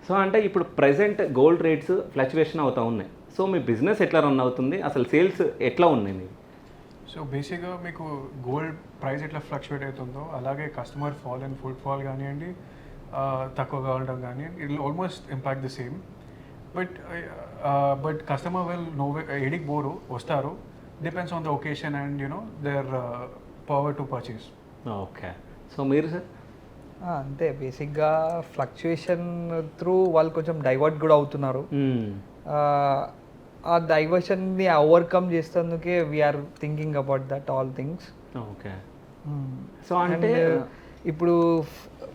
So అంటే ఇప్పుడు present gold rates fluctuation అవుతూ ఉన్నాయి. సో మీ బిజినెస్ ఎట్లా రన్ అవుతుంది, అసలు సేల్స్ ఎట్లా ఉన్నాయి మీరు? సో బేసిక్గా మీకు గోల్డ్ ప్రైస్ ఎట్లా ఫ్లక్చువేట్ అవుతుందో అలాగే customer fall and footfall కానివ్వండి, తక్కువగా ఉండడం కానివ్వండి, it will almost impact the same. But customer will no ఎడికి బోరు వస్తారు, depends on the occasion and their power to purchase. Okay. So మీరు సార్? అంతే, బేసిక్గా ఫ్లక్చుయేషన్ త్రూ వాళ్ళు కొంచెం డైవర్ట్ కూడా అవుతున్నారు. ఆ డైవర్షన్ని ఓవర్కమ్ చేసేందుకే we're thinking about that all things. Okay. So అంటే ఇప్పుడు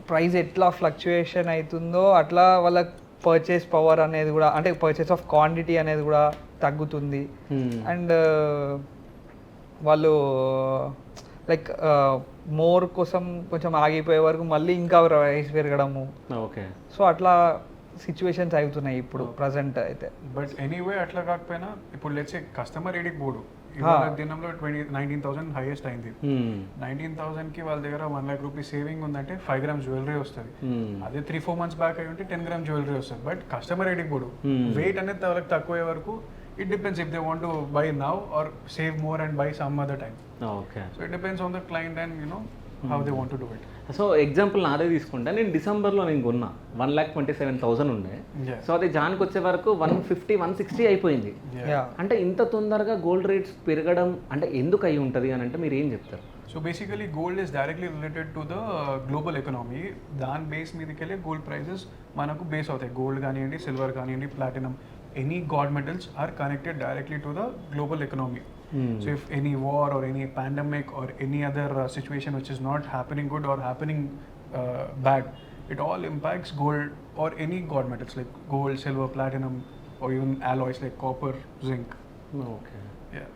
ప్రైస్ ఎట్లా ఫ్లక్చుయేషన్ అవుతుందో అట్లా వాళ్ళ పర్చేస్ పవర్ అనేది కూడా, అంటే పర్చేస్ ఆఫ్ క్వాంటిటీ అనేది కూడా తగ్గుతుంది. అండ్ వాళ్ళు లైక్ మోర్ కోసం కొంచెం ఆగిపోయే వరకు మళ్ళీ ఇంకా రైస్ పెరగడము. ఓకే. సో అట్లా సిచ్యువేషన్స్ అవుతున్నాయి ఇప్పుడు ప్రజెంట్ అయితే. బట్ ఎనీవే అట్లా కాకపోయినా ఇప్పుడు లెట్స్ సే కస్టమర్ ఎడికి బోడు ఇవాళ దినంలో 19,000 హైయెస్ట్ అయింది. 19,000కి వాళ్ళ దగ్గర 1 lakh రూపీస్ సేవింగ్ ఉందంటే 5 grams జ్యువెలరీ వస్తుంది. అదే 3-4 months బ్యాక్ అయి ఉంటే 10 grams జ్యువెలరీ వస్తుంది. బట్ కస్టమర్ ఎడికి బోడు వెయిట్ అనేది వాళ్ళకి తక్కువ వరకు it depends if they want to buy now or save more and buy some other time. Okay. So it depends on the client and how they want to do it. So example నాదే తీసుకుంటా, నేను డిసెంబర్లో నేను కొన్నా 1,27,000 ఉండే. So అది జాన్కి వచ్చే వరకు 150-160 అయిపోయింది. అంటే ఇంత తొందరగా గోల్డ్ రేట్స్ పెరగడం అంటే ఎందుకు అయి ఉంటుంది అని అంటే మీరు ఏం చెప్తారు? So basically gold is directly related to the global economy. దాని బేస్ మీదకెళ్ళి గోల్డ్ ప్రైజెస్ మనకు బేస్ అవుతాయి. గోల్డ్ కానివ్వండి, సిల్వర్ కానివ్వండి, platinum, any good metals are connected directly to the global economy. So if any war or any pandemic or any other situation which is not happening good or happening bad, it all impacts gold or any god metals like gold, silver, platinum, or even alloys like copper, zinc. Okay. Yeah.